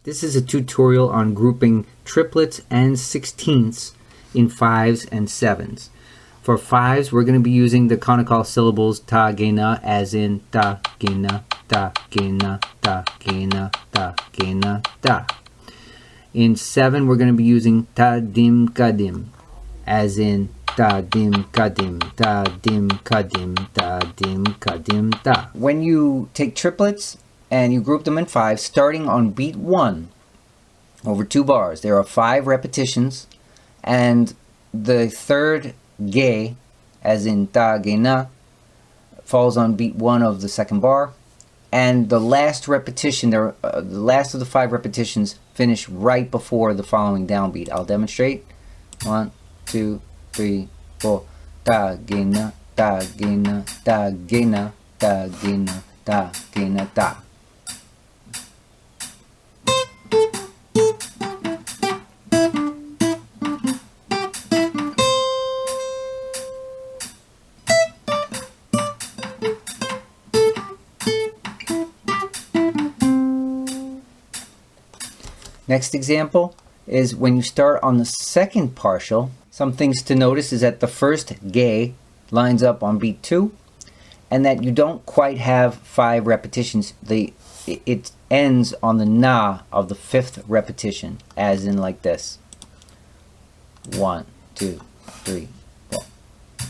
This is a tutorial on grouping triplets and sixteenths in fives and sevens. For fives, we're going to be using the conical syllables ta, ge, na, as in da, ge, na, da, ge, na, da, ge, na, da, ge, na, da. In seven, we're going to be using ta, dim, ka, dim, as in da, dim, ka, dim, da, dim, ka, dim, da, dim, ka, dim, da. When you take triplets and you group them in five, starting on beat 1 over 2 bars, there are 5 repetitions, and the third ge, as in ta, ge, na, falls on beat 1 of the second bar, and the last repetition, the last of the 5 repetitions finish right before the following downbeat. I'll demonstrate. 1, 2, 3, 4. Ta, ge, na, ta, ge, na, ta, ge, na, ta, ge, na, ta, ge, na, ta. Next example is when you start on the second partial. Some things to notice is that the first ge lines up on beat 2, and that you don't quite have 5 repetitions. It ends on the na of the 5th repetition, as in like this. 1, 2, 3, 4.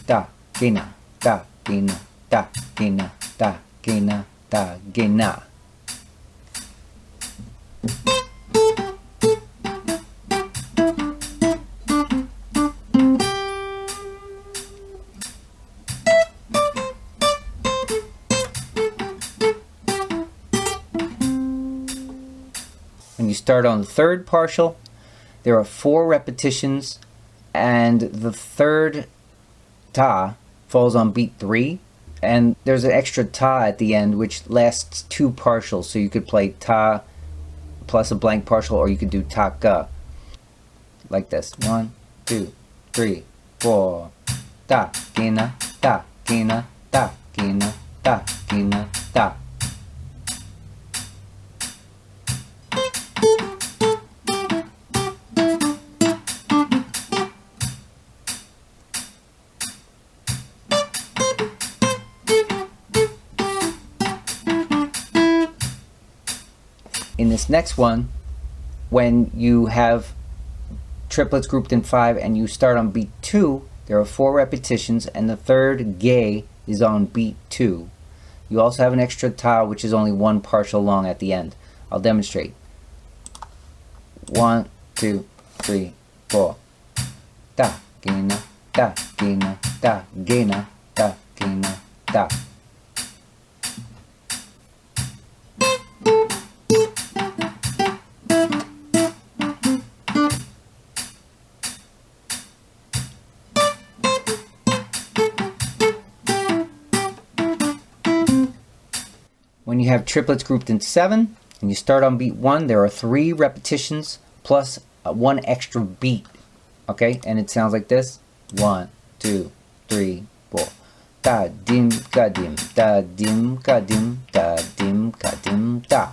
Da, ge, na, da, ge, na, da, ge, na, da, ge, na, da, ge, na. When you start on the third partial, there are 4 repetitions, and the third ta falls on beat 3, and there's an extra ta at the end which lasts 2 partials, so you could play ta plus a blank partial, or you could do ta ka, like this. 1, 2, 3, 4. Ta, ge, na, ta, ge, na, ta, ge, na, ta, ge, na, ta. In this next one, when you have triplets grouped in 5 and you start on beat 2, there are 4 repetitions, and the third ge is on beat 2. You also have an extra ta, which is only 1 partial long at the end. I'll demonstrate. 1, 2, 3, 4. Da, ge, na, da, ge, na, da, ge, na, da, ge, na, da. When you have triplets grouped in 7 and you start on beat 1, there are 3 repetitions plus 1 extra beat. Okay, and it sounds like this. 1, 2, 3, 4. Da, dim, ka, dim, da, dim, ka, dim, da, dim, ka, dim, da.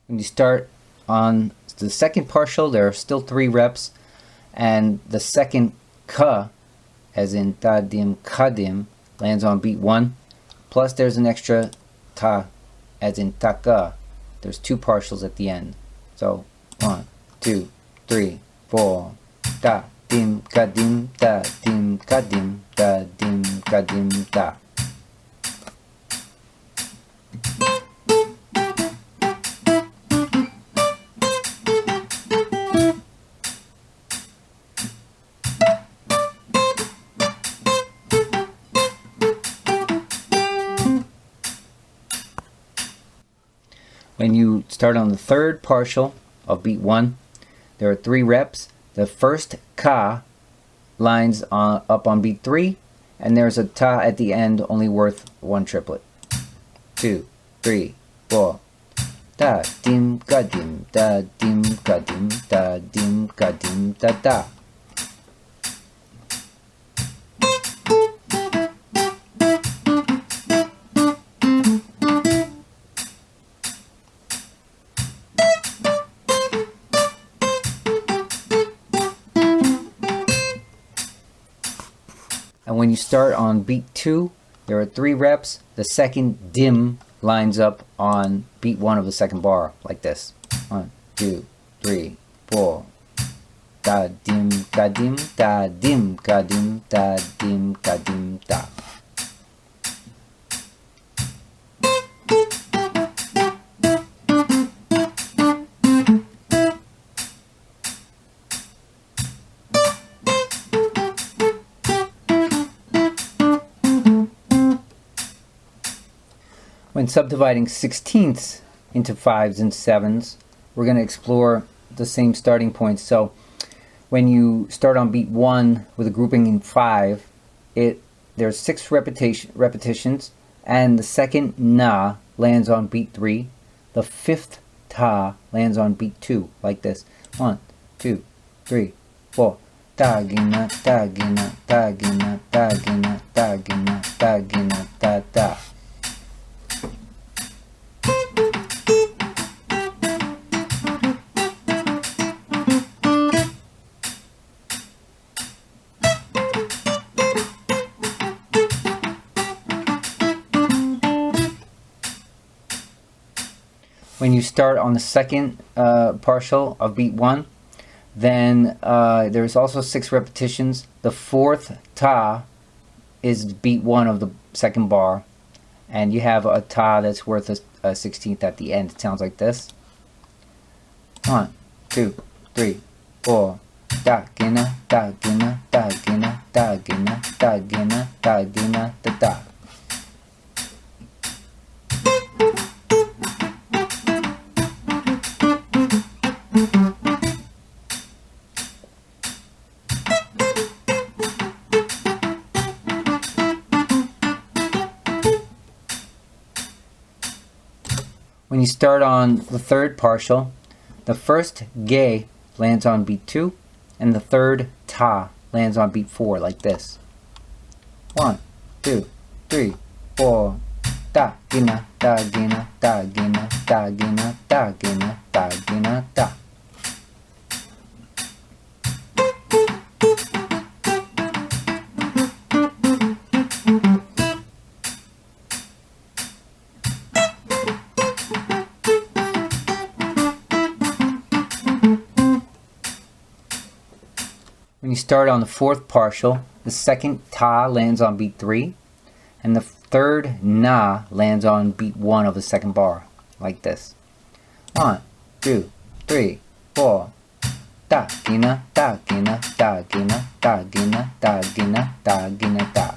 When you start on the second partial, there are still 3 reps, and the second ka, as in ta, dim, ka, dim, lands on beat 1, plus there's an extra ta, as in ta, ka. There's 2 partials at the end. So 1, 2, 3, 4. Da, dim, ka, dim, da, dim, ka, dim, da, dim, ka, dim, da. When you start on the third partial of beat 1, there are 3 reps. The first ka lines up on beat 3, and there's a ta at the end only worth 1 triplet. 2, 3, 4. Da dim ga dim da dim ga dim da dim ga dim da da. And when you start on beat 2, there are 3 reps. The second dim lines up on beat 1 of the second bar, like this. 1, 2, 3, 4. Da dim ga dim da dim ga dim da dim ga dim da. When subdividing sixteenths into 5s and 7s, we're going to explore the same starting points. So when you start on beat 1 with a grouping in 5, there's 6 repetitions, and the second na lands on beat 3. The 5th ta lands on beat 2, like this. 1, 2, 3, 4. Da gina da gina da gina da gina da gina da gina da da. When you start on the second partial of beat 1, then there's also 6 repetitions. The 4th ta is beat 1 of the second bar, and you have a ta that's worth a 16th at the end. It sounds like this. 1, 2, 3, 4. Da gina da gina da gina da gina da gina da gina da da. When you start on the third partial, the first ge lands on beat 2, and the third ta lands on beat 4, like this. 1, 2, 3, 4. Da gina da gina da gina da gina da gina da gina da. When you start on the 4th partial, the second ta lands on beat 3, and the third na lands on beat 1 of the second bar, like this. 1, 2, 3, 4. Da gina da gina da gina da gina da gina da gina da.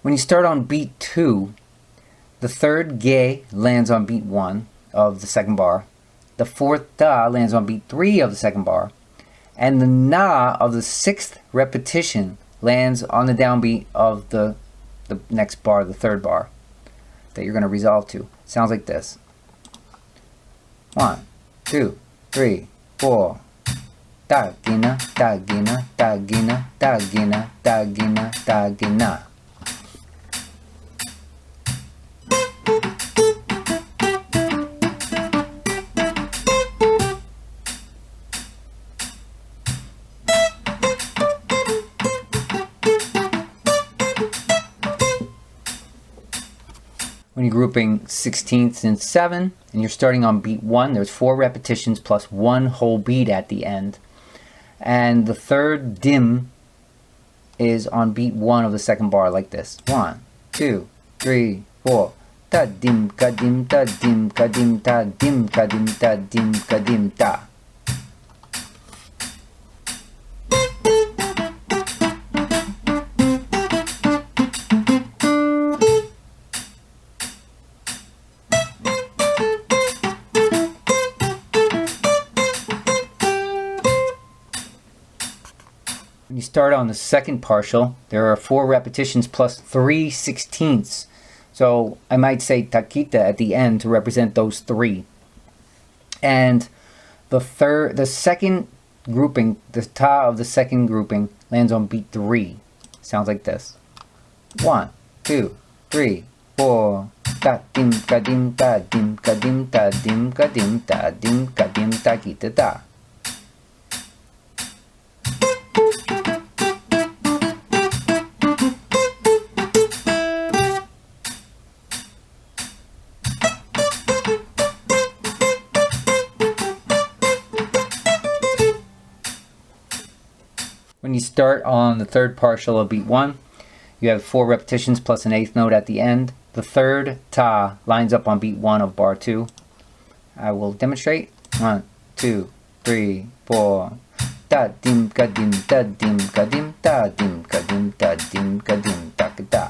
When you start on beat 2, the third ge lands on beat 1 of the second bar, the 4th da lands on beat 3 of the second bar, and the na of the 6th repetition lands on the downbeat of the next bar, the third bar, that you're going to resolve to. Sounds like this. 1, 2, 3, 4. Da gina da gina da gina da gina da gina da gina. When you're grouping sixteenths in 7, and you're starting on beat 1, there's 4 repetitions plus 1 whole beat at the end. And the third dim is on beat 1 of the second bar, like this. 1, 2, 3, 4. Da dim ga dim da dim ga dim da dim ga dim da dim ga dim da. start on the second partial, there are 4 repetitions plus 3 sixteenths. So I might say taquita at the end to represent those 3. And the second grouping, the ta of the second grouping lands on beat 3. Sounds like this. 1, 2, 3, 4. Ta dim ka dim ta dim ka dim ta dim ka dim ta dim ka dim taquita ta. When you start on the third partial of beat 1, you have 4 repetitions plus an 8th note at the end. The third ta lines up on beat 1 of bar 2. I will demonstrate. 1, 2, 3, 4. Ta dim ka dim ta dim ka dim ta dim ka dim ta dim ka dim ta ka da.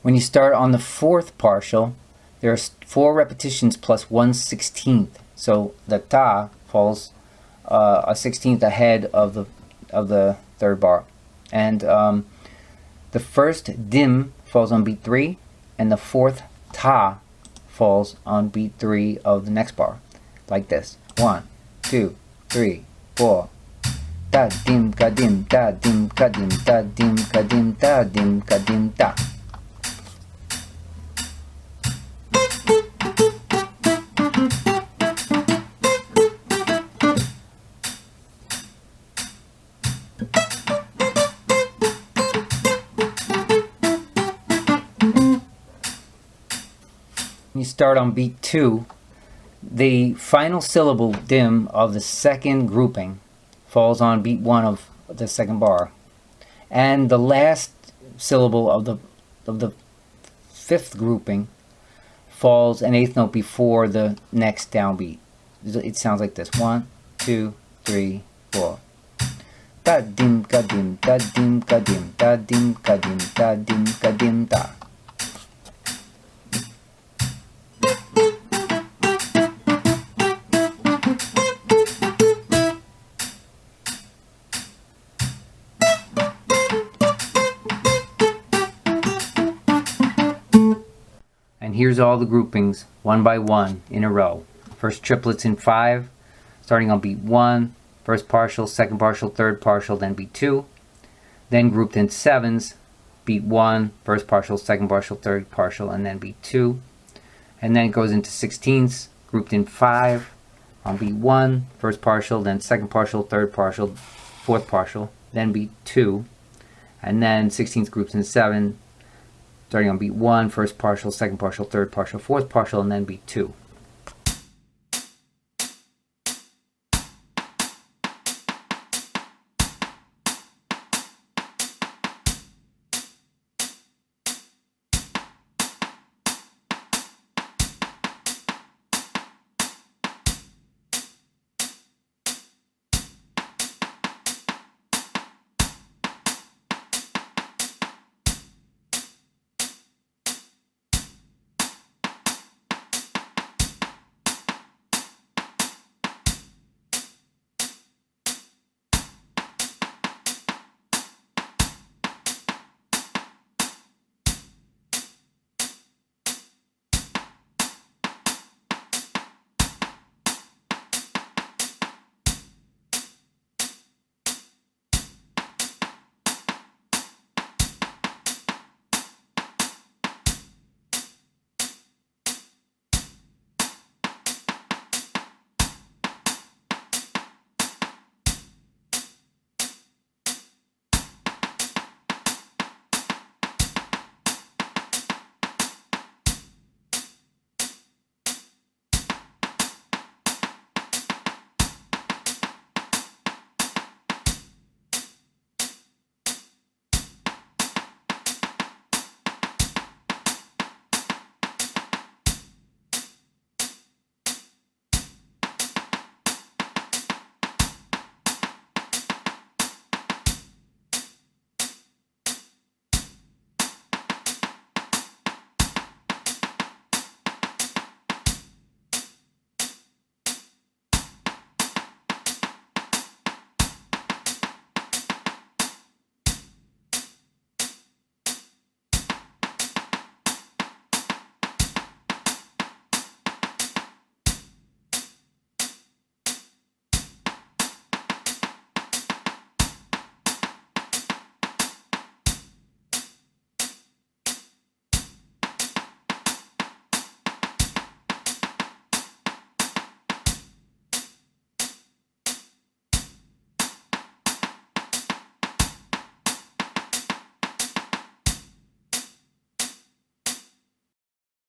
When you start on the fourth partial, there's 4 repetitions plus 1 16th. So the ta falls a 16th ahead of the third bar, and the first dim falls on beat 3, and the fourth ta falls on beat 3 of the next bar, like this. 1, 2, 3, 4. Ta dim ka dim ta dim ka dim ta dim ka dim ta dim ka dim ta. You start on beat 2, the final syllable dim of the second grouping falls on beat 1 of the second bar, and the last syllable of the fifth grouping falls an 8th note before the next downbeat. It sounds like this. 1, 2, 3, 4. Ta dim ka dim ta dim ka dim ta dim ka dim ta dim ka dim ta. And here's all the groupings, one by one, in a row. First triplets in 5, starting on beat 1, first partial, second partial, third partial, then beat 2. Then grouped in 7s, beat 1, first partial, second partial, third partial, and then beat 2. And then it goes into 16ths, grouped in 5, on beat 1, first partial, then second partial, third partial, fourth partial, then beat 2. And then 16ths groups in 7, starting on beat 1, first partial, second partial, third partial, fourth partial, and then beat 2.